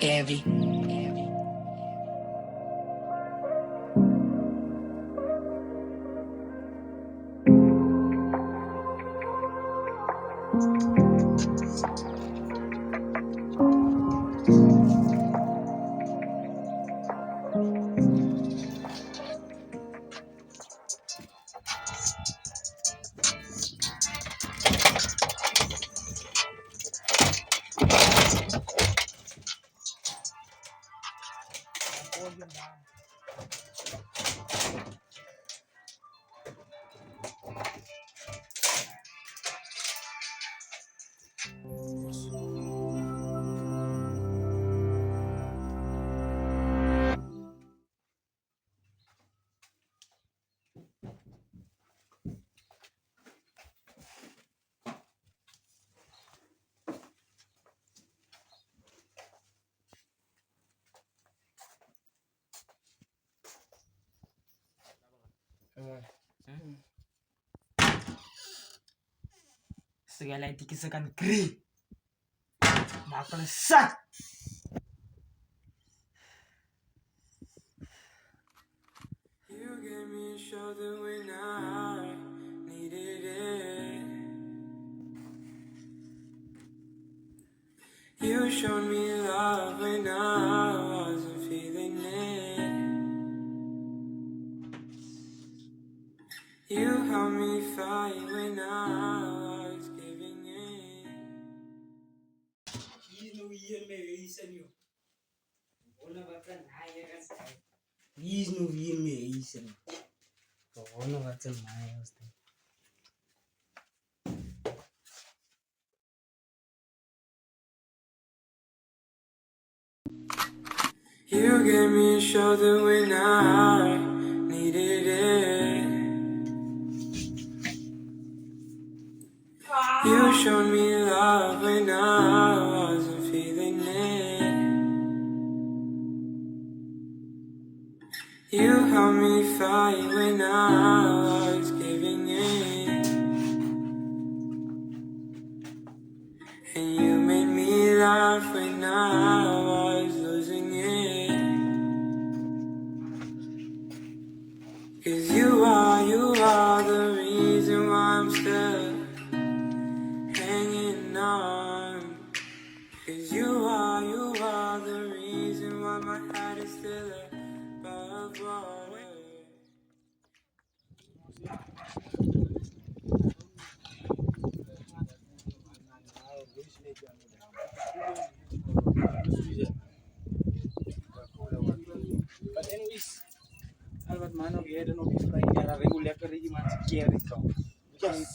Heavy. Segala dikisakan kri bakal sat. You gave me a shoulder when I needed it. You showed me love when I wasn't feeling it. You helped me fight when I was giving in. You gave me a shoulder when I needed it. You showed me love when I wasn't feeling it. You helped me fight when I was giving in. And you made me laugh when I was losing it. 'Cause you are the reason why I'm still hanging on. 'Cause you are the reason why my heart is still above water. But anyways, Albert Mano gaya no bi fry era regular ka rin man si Kerry ka.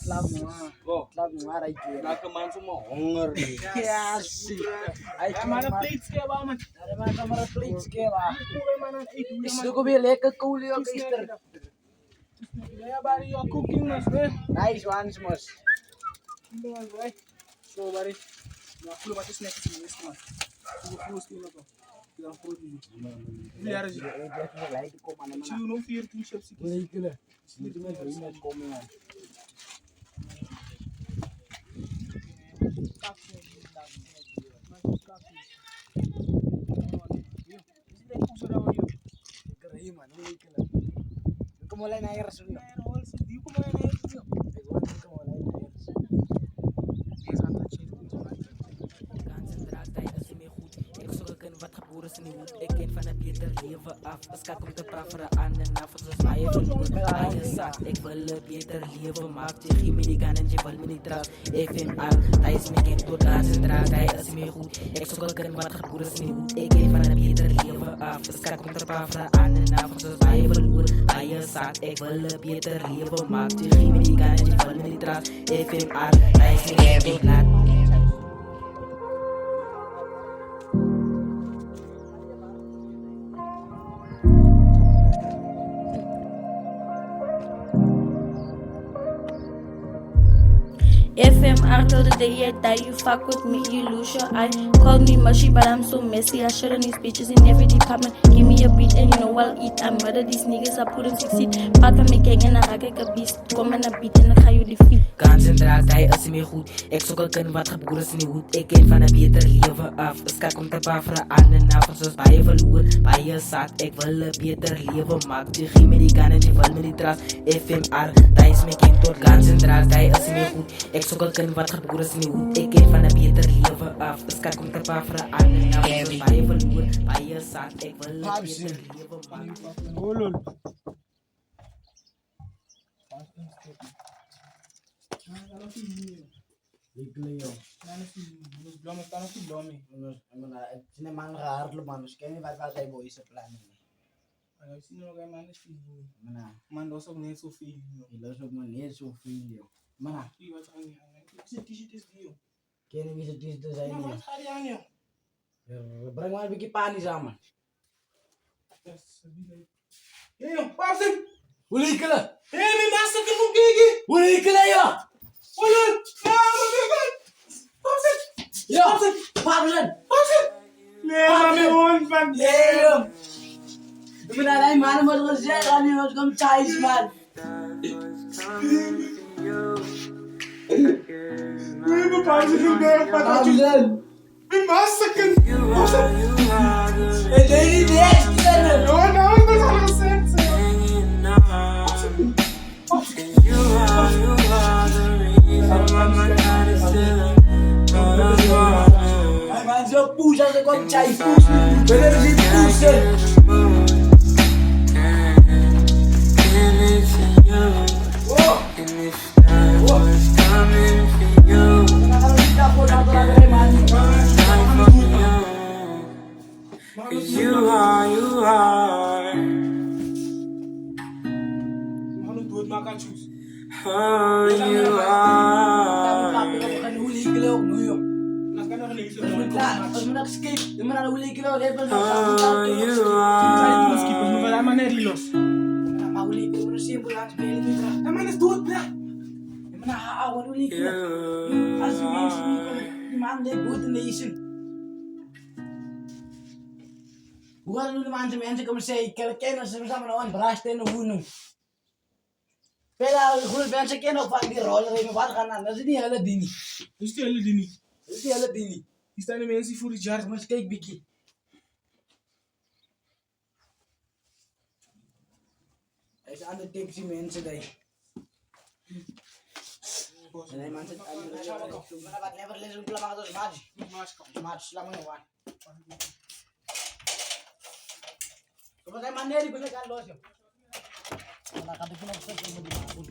Club no aray ke. Nakaman mo honger. Yes. Ay Mana plates kaya ba man? Ada mana kamera plates ke ba? Kuwe man ang 8 Isdo ko bi lekker cool yo gister. Kaya bari yo cooking mas be. Nice ones mos. So bari. Na full mati snack si mas. Full full steam ako. Kailang full dito. Biar ji. Light ko mana Si no fear two chefs si. Boleh kila. Itu mah beringat komen. Kerahiman, boleh kila. Kemulai naik rasul. Wat geboren is in die hoed. Ik ken van een beter leven af. Als kijk om te praten aan en af. Zoals mij verloren aan je zak. Ik wil een beter leven. Maak je geen me die kan en je wil me niet trouw. Ik vind al, hij is me kind door dans en draad. Hij is me goed. Ik zoek al ken wat geboren is in die hoed. Ik ken van een beter leven af. Als kijk om te praten aan en af. Zoals mij verloren aan je zak. Ik wil een beter leven. Maak je geen me die kan en je wil me niet trouw. Ik vind al, hij is me kind door dans. FMR till the day I die. You fuck with me, you lose your eye. Called me mushy, but I'm so messy. I shit on these bitches in every department. Give me a beat and you know I'll eat. I murder these niggas, I put them 16. Part van me gang en dan raak ik een beast. Kom en een beat en dan ga je defeat. Kans en draad, hij is niet goed. Ik zoek een kind wat geboren is niet goed. Ik ken van een beter leven af. Dus kijk om te paveren aan en af. Zoals bij je verloren, bij je zat. Ik wil een beter leven maken. Je geeft me die kan en je wil me die trust. FMR, hij is mijn kind tot kans en draad, hij is niet goed. Ik zoek een kind wat geboren is niet goed. Ik ken van een beter leven af. Dus kijk om te paveren aan en af. Zoals bij je verloren, bij je zat. Ik wil een beter leven maken. Oh, lol. Sini mang hardloop man, dus ken je wat hij boy is plannen. Mana, Man, dat is ook niet zoveel. je lust ook maar niet zoveel joh. Mana, Die wat aan je hangen. Ik zit t-shirt is die, joh. ken je wie het is te zijn Maar joh. wat ga je aan, joh? Breng maar een beetje panie samen. Yes, hey, joh, pauze! Hoe likelen? Hé, mijn master, ik moet kijken! Hoe likelen joh? Hallo! Ja, moet kijken! Pauze! Joh, pauze! Pauze! Nee, maar mijn hond van... Nee joh. Ik ben alleen man, maar wat zeg je nu wat komt thuis man? Nee, mijn pauze is niet Pauze! Mijn master, pauze! Het deed niet echt kennen. Joh, nou, ik ben al gezegd, zeg. Hij man zo poes als ik op thuis poes. Ben er niet poesen. You are Hallo, doe het maar, kan choose. who you are. Hoe likelen ook nu joh. Dat kan nog niet. Dat moet klaar. Als we nog skip, dan moet hoe likelen ook even. Who you Maar are. hij maar net los. Maar hoe likelen we de simpel aan spelen nu graag. Ja, man, is dood, ja. Maar ouwe hoe likelen. Als die mensen die man dit doet in deze. Hoe gaan de mensen komen zeggen, ik ken ze samen nog een braast in de woenen. Vele goede mensen kennen ook van die rollen, even wat gaan aan. Dat is niet hele ding. Dat is die hele ding niet. Dat is niet hele ding. Die staan de mensen die voor het jaar. Maar kijk, Bikkie. Hij is aan de tipsy mensen daar. Nee, man, zit aan de wat never lezen, hoe lang dat is magic. Maar sla me nou aan. Wat hij man nee, ik ben lekker los joh. Dan gaat ik nog steeds met die goed.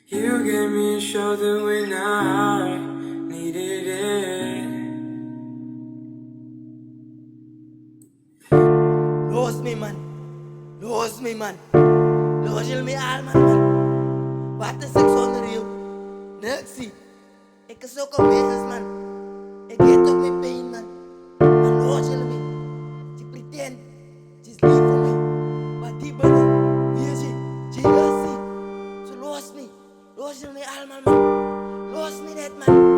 You gave me a shoulder when I needed it. Los me man, los me man, los je me al man. Wat is ik zonder jou? Niks zie. Ik is ook een business man. Ik weet ook mijn pijn man. Maar los je me. Je pretend, je is lief voor mij. Maar die binnen, wie is je? Je is zie. Zo los me. Los je me allemaal man. Los me net man.